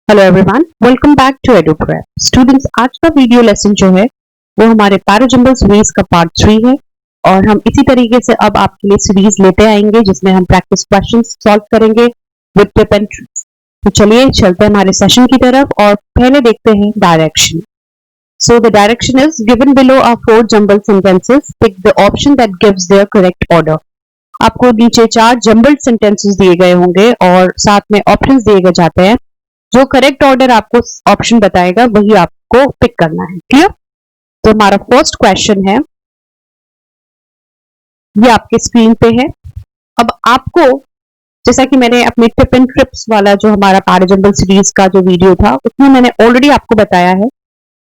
Hello everyone, welcome back to Eduprep. Students, आज का video lesson जो है वो हमारे पैराजंबल्स वेज का पार्ट 3 है और हम इसी तरीके से अब आपके लिए सीरीज लेते आएंगे जिसमें हम प्रैक्टिस क्वेश्चंस सॉल्व करेंगे विद टिप एंड ट्रिक्स। तो चलिए चलते हैं हमारे सेशन की तरफ और पहले देखते हैं direction. So the direction is given below are 4 jumbled sentences. Pick the option that gives their correct order. आपको नीचे 4 जंबल्ड सेंटेंसेस दिए गए होंगे और साथ में ऑप्शंस दिए गए जाते हैं। जो करेक्ट ऑर्डर आपको ऑप्शन बताएगा वही आपको पिक करना है। क्लियर? तो हमारा फर्स्ट क्वेश्चन है, ये आपके स्क्रीन पे है। अब आपको, जैसा कि मैंने अपने टिप एंड ट्रिप्स वाला जो हमारा पैराजंबल सीरीज का जो वीडियो था उसमें मैंने ऑलरेडी आपको बताया है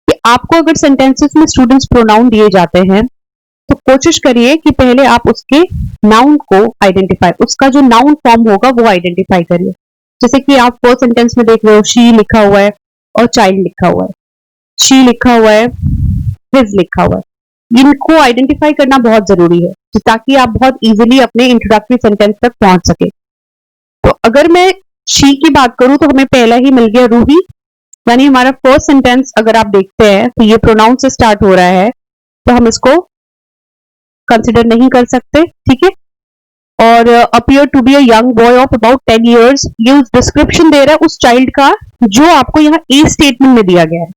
कि आपको अगर सेंटेंसेस में स्टूडेंट्स प्रोनाउन दिए जाते हैं तो कोशिश करिए कि पहले आप उसके नाउन को आइडेंटिफाई, उसका जो नाउन फॉर्म होगा वो आइडेंटिफाई करिए। जैसे कि आप फर्स्ट सेंटेंस में देख रहे हो, शी लिखा हुआ है और चाइल्ड लिखा हुआ है, शी लिखा हुआ है, हिज लिखा हुआ है। इनको आइडेंटिफाई करना बहुत जरूरी है ताकि आप बहुत इजीली अपने इंट्रोडक्टरी सेंटेंस तक पहुंच सके। तो अगर मैं शी की बात करूं तो हमें पहला ही मिल गया रूही, यानी हमारा फर्स्ट सेंटेंस अगर आप देखते हैं तो ये प्रोनाउन से स्टार्ट हो रहा है तो हम इसको कंसिडर नहीं कर सकते। ठीक है? और appear to be a young boy of about 10 years, ये उस डिस्क्रिप्शन दे रहा है उस चाइल्ड का जो आपको यहाँ ए स्टेटमेंट में दिया गया है।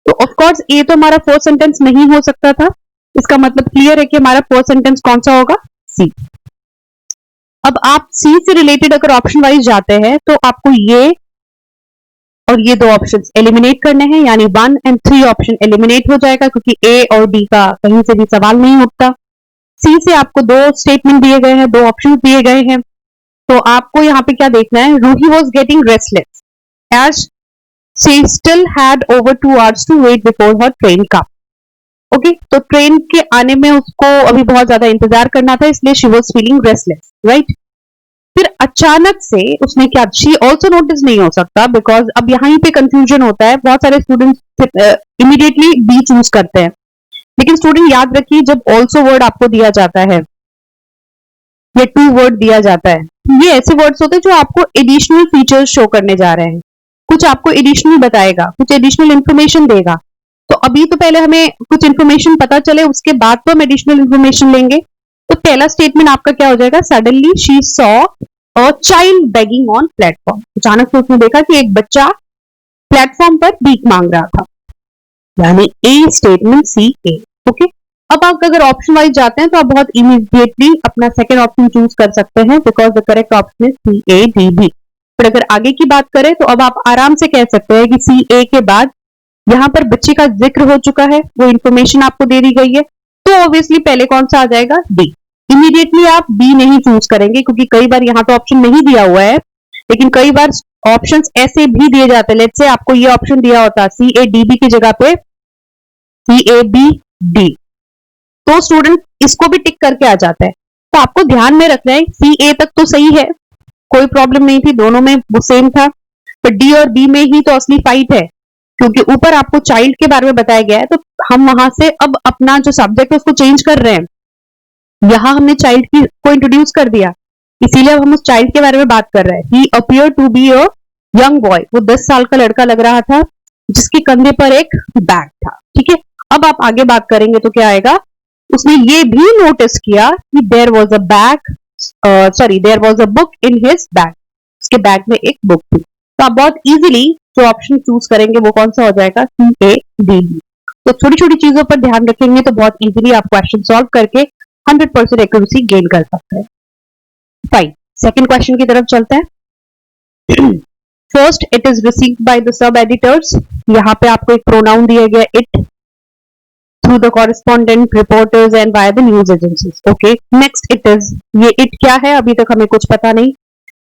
तो ऑफ कोर्स ए तो हमारा फर्स्ट सेंटेंस नहीं हो सकता था। इसका मतलब क्लियर है कि हमारा फर्स्ट सेंटेंस कौन सा होगा? सी। अब आप सी से रिलेटेड अगर ऑप्शन वाइज जाते हैं तो आपको ये और ये दो ऑप्शन एलिमिनेट करने हैं, यानी 1 और 3 ऑप्शन एलिमिनेट हो जाएगा क्योंकि ए और डी का कहीं से भी सवाल नहीं उठता। सी से आपको 2 स्टेटमेंट दिए गए हैं, 2 ऑप्शन दिए गए हैं। तो आपको यहाँ पे क्या देखना है? Ruhi was getting restless as she still had over 2 hours to wait before her train come. Okay, तो ट्रेन के आने में उसको अभी बहुत ज्यादा इंतजार करना था, इसलिए she was feeling restless. Right? फिर अचानक से उसने क्या, शी ऑल्सो नोटिस नहीं हो सकता बिकॉज अब यहाँ पे कंफ्यूजन होता है। बहुत सारे स्टूडेंट्स इमीडिएटली बी चूज करते हैं, लेकिन स्टूडेंट याद रखिए जब ऑल्सो वर्ड आपको दिया जाता है या टू वर्ड दिया जाता है, ये ऐसे वर्ड्स होते हैं जो आपको एडिशनल फीचर्स शो करने जा रहे हैं, कुछ आपको एडिशनल बताएगा, कुछ एडिशनल इंफॉर्मेशन देगा। तो अभी तो पहले हमें कुछ इंफॉर्मेशन पता चले, उसके बाद तो हम एडिशनल इंफॉर्मेशन लेंगे। तो पहला स्टेटमेंट आपका क्या हो जाएगा? Suddenly she saw a child begging on platform. अचानक से उसने देखा कि एक बच्चा प्लेटफॉर्म पर भीख मांग रहा था, यानी ए स्टेटमेंट सी ए। ओके, अब आप अगर ऑप्शन वाइज जाते हैं तो आप बहुत इमीडिएटली अपना सेकंड ऑप्शन चूज कर सकते हैं because the correct option is C A D B. फिर अगर आगे की बात करें तो अब आप आराम से कह सकते हैं कि सी ए के बाद यहां पर बच्चे का जिक्र हो चुका है, वो इंफॉर्मेशन आपको दे दी गई है, तो ऑब्वियसली पहले कौन सा आ जाएगा? डी। इमीडिएटली आप बी नहीं चूज करेंगे क्योंकि कई बार यहाँ तो ऑप्शन नहीं दिया हुआ है, लेकिन कई बार ऑप्शन ऐसे भी दिए जाते हैं। लेट्स से आपको ये ऑप्शन दिया होता सी ए डी बी की जगह पे सी ए बी डी, तो स्टूडेंट इसको भी टिक करके आ जाता है। तो आपको ध्यान में रखना है सी ए तक तो सही है, कोई प्रॉब्लम नहीं थी, दोनों में वो सेम था, पर डी और बी में ही तो असली फाइट है क्योंकि ऊपर आपको चाइल्ड के बारे में बताया गया है। तो हम वहां से अब अपना जो सब्जेक्ट है उसको चेंज कर रहे हैं। यहां हमने चाइल्ड की को इंट्रोड्यूस कर दिया, इसीलिए अब हम उस चाइल्ड के बारे में बात कर रहे हैं। He appear to be a young boy, वो 10 साल का लड़का लग रहा था जिसके कंधे पर एक बैग था। ठीक है, अब आप आगे बात करेंगे तो क्या आएगा? उसने ये भी नोटिस किया कि there was a bag, there was a book in his bag, उसके बैग में एक बुक थी। तो आप बहुत इजीली जो ऑप्शन चूज करेंगे वो कौन सा हो जाएगा? सी ए डी बी। तो छोटी छोटी चीजों पर ध्यान रखेंगे तो बहुत इजीली आप क्वेश्चन सॉल्व करके 100% एक्यूरेसी गेन कर सकते हैं। फाइन, सेकंड क्वेश्चन की तरफ चलते हैं। First, it is received by the sub editors. यहाँ पे आपको एक प्रोनाउन दिया गया it, through the correspondent reporters and via the news agencies. Okay, next it is, ये it क्या है अभी तक हमें कुछ पता नहीं।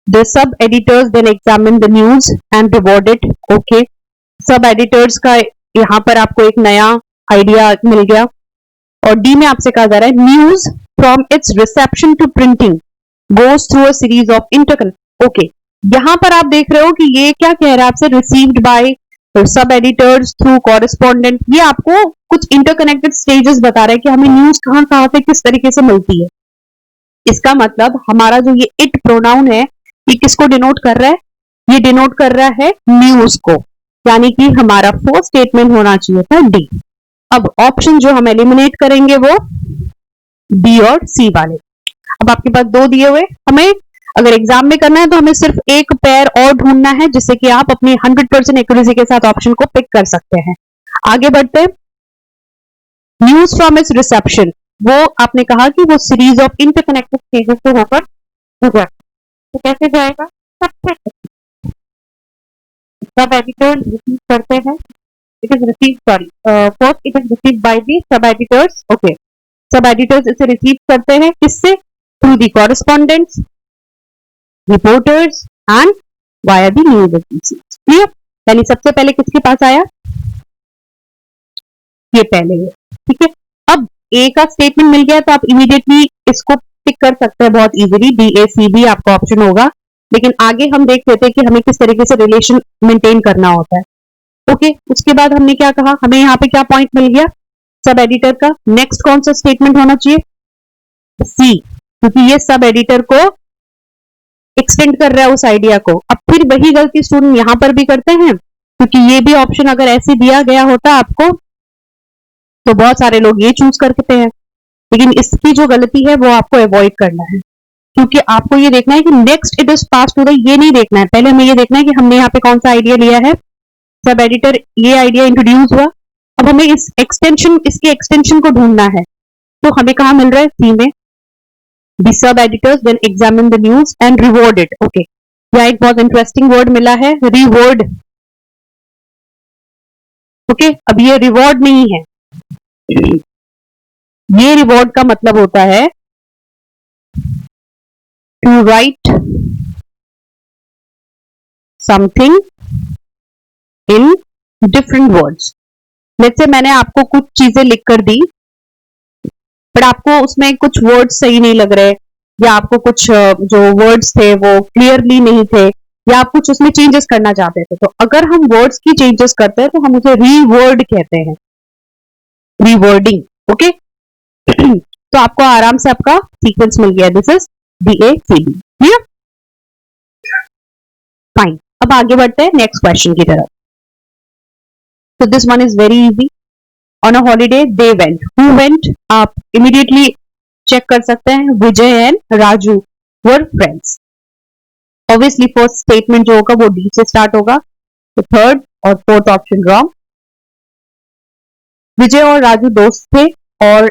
The sub editors then examine the news and reward it. Okay, सब editors का यहाँ पर आपको एक नया आइडिया मिल गया। और डी में आपसे कहा जा रहा है news from its reception to printing goes through a series of interconnect. Okay, यहाँ पर आप देख रहे हो कि ये क्या कह रहा है आपसे? रिसीव्ड बाय सब एडिटर्स थ्रू कॉरेस्पॉन्डेंट। ये आपको कुछ इंटरकनेक्टेड स्टेजेस बता रहा है कि हमें न्यूज कहां कहां से किस तरीके से मिलती है। इसका मतलब हमारा जो ये इट प्रोनाउन है ये किसको डिनोट कर रहा है? ये डिनोट कर रहा है न्यूज को, यानी कि हमारा फोर्थ स्टेटमेंट होना चाहिए था डी। अब ऑप्शन जो हम एलिमिनेट करेंगे वो बी और सी वाले। अब आपके पास दो दिए हुए, हमें अगर एग्जाम में करना है तो हमें सिर्फ एक पेयर और ढूंढना है जिससे कि आप अपनी 100% एक्यूरेसी के साथ ऑप्शन को पिक कर सकते हैं। आगे बढ़ते हैं। न्यूज फ्रॉम इट्स रिसेप्शन, वो आपने कहा कि वो सीरीज ऑफ इंटरकनेक्टेड स्टेजेस से होकर गुजर, तो कैसे जाएगा? सब एडिटर रिसीव करते हैं, it is receive sorry first it is receive by the sub editors. Okay, सब एडिटर्स इसे रिसीव करते हैं किससे? Through the correspondents, reporters and via the news agencies. Clear? यानी सबसे पहले किसके पास आया? ये पहले है, ठीक है। अब ए का स्टेटमेंट मिल गया तो आप इमीडिएटली इसको पिक कर सकते हैं बहुत easily, D A C B आपका ऑप्शन होगा। लेकिन आगे हम देख लेते हैं कि हमें किस तरीके से रिलेशन मेंटेन करना होता है। ओके, उसके बाद हमने क्या कहा, हमें यहाँ पे क्या पॉइंट मिल गया सब एडिटर का। नेक्स्ट कौन सा स्टेटमेंट होना चाहिए? सी, क्योंकि ये सब एडिटर को एक्सटेंड कर रहा है उस आइडिया को। अब फिर वही गलती स्टूडेंट यहां पर भी करते हैं, क्योंकि ये भी ऑप्शन अगर ऐसे दिया गया होता आपको तो बहुत सारे लोग ये चूज करते हैं, लेकिन इसकी जो गलती है वो आपको अवॉइड करना है, क्योंकि आपको ये देखना है कि next it is pass to the, ये नहीं देखना है। पहले हमें ये देखना है कि हमने यहाँ पे कौन सा आइडिया लिया है, सब एडिटर ये आइडिया इंट्रोड्यूस हुआ। अब हमें इस एक्सटेंशन, इसके एक्सटेंशन को ढूंढना है, तो हमें कहा मिल रहा है सी में, the sub editors then examine the news and reward it। okay, यहाँ एक बहुत इंटरेस्टिंग वर्ड मिला है रिवॉर्ड। ओके, अब ये रिवॉर्ड नहीं है, ये रिवॉर्ड का मतलब होता है to write something in different words. जैसे मैंने आपको कुछ चीजें लिख कर दी, बट आपको उसमें कुछ वर्ड्स सही नहीं लग रहे, या आपको कुछ जो वर्ड्स थे वो क्लियरली नहीं थे, या आप कुछ उसमें चेंजेस करना चाहते थे, तो अगर हम वर्ड्स की चेंजेस करते हैं तो हम उसे रीवर्ड कहते हैं, रीवर्डिंग। ओके, तो आपको आराम से आपका सीक्वेंस मिल गया, this is DACB। Clear? Fine, अब आगे बढ़ते हैं नेक्स्ट क्वेश्चन की तरफ। तो this one is very easy. On a holiday they went, who went? आप इमीडिएटली चेक कर सकते हैं, Vijay and Raju were friends. Obviously first statement जो होगा वो डी से स्टार्ट होगा, तो थर्ड और फोर्थ ऑप्शन रॉन्ग। विजय और राजू दोस्त थे और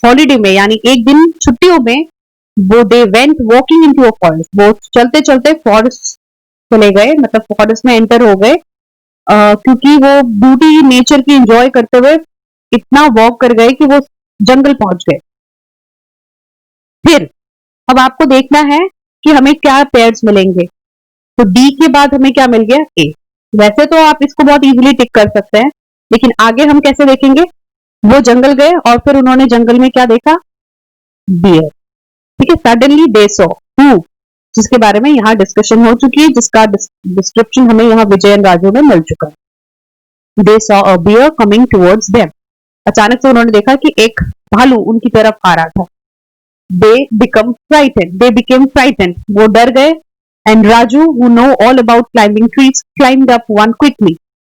हॉलीडे में यानी एक दिन छुट्टियों में वो they went walking into a forest, वो चलते चलते फॉरेस्ट चले गए, मतलब फॉरेस्ट में एंटर हो गए, क्योंकि वो ब्यूटी नेचर की एंजॉय करते हुए इतना वॉक कर गए कि वो जंगल पहुंच गए। फिर अब आपको देखना है कि हमें क्या पेयर्स मिलेंगे, तो डी के बाद हमें क्या मिल गया? ए। वैसे तो आप इसको बहुत इजीली टिक कर सकते हैं, लेकिन आगे हम कैसे देखेंगे? वो जंगल गए और फिर उन्होंने जंगल में क्या देखा? डियर। ठीक है, सडनली दे सॉ हु, जिसके बारे में यहाँ डिस्कशन हो चुकी है, जिसका डिस्क्रिप्शन हमें यहाँ विजय एंड राजू में मिल चुका है। They saw a bear coming towards them, अचानक से उन्होंने देखा कि एक भालू उनकी तरफ आ रहा था। They become frightened. They became frightened. वो डर गए। And Raju, who know all about climbing trees, climbed up one quickly.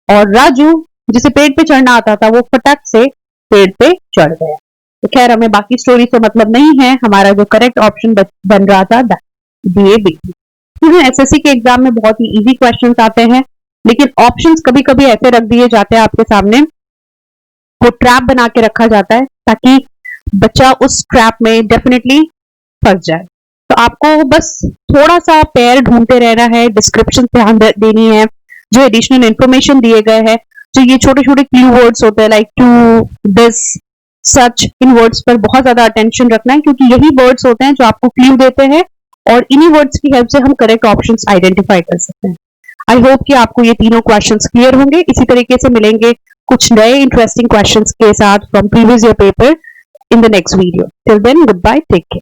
और राजू जिसे पेड़ पे चढ़ना आता था वो फटाक से पेड़ पे चढ़ गया। तो खैर हमें बाकी स्टोरी से मतलब नहीं है, हमारा जो करेक्ट ऑप्शन बन रहा था DAB। एसएससी के एग्जाम में बहुत ही इजी क्वेश्चंस आते हैं, लेकिन ऑप्शंस कभी कभी ऐसे रख दिए जाते हैं आपके सामने, वो ट्रैप बना के रखा जाता है ताकि बच्चा उस ट्रैप में डेफिनेटली फंस जाए। तो आपको बस थोड़ा सा पेयर ढूंढते रहना है, डिस्क्रिप्शन ध्यान देनी है, जो एडिशनल इंफॉर्मेशन दिए गए हैं, जो ये छोटे छोटे क्लू वर्ड्स होते हैं लाइक टू, दिस, सच, इन वर्ड्स पर बहुत ज्यादा अटेंशन रखना है, क्योंकि यही वर्ड्स होते हैं जो आपको क्लू देते हैं और इन्हीं वर्ड्स की हेल्प से हम करेक्ट ऑप्शंस आइडेंटिफाई कर सकते हैं। आई होप कि आपको ये तीनों क्वेश्चंस क्लियर होंगे। इसी तरीके से मिलेंगे कुछ नए इंटरेस्टिंग क्वेश्चंस के साथ from previous year paper in the next video. Till then, goodbye, take care.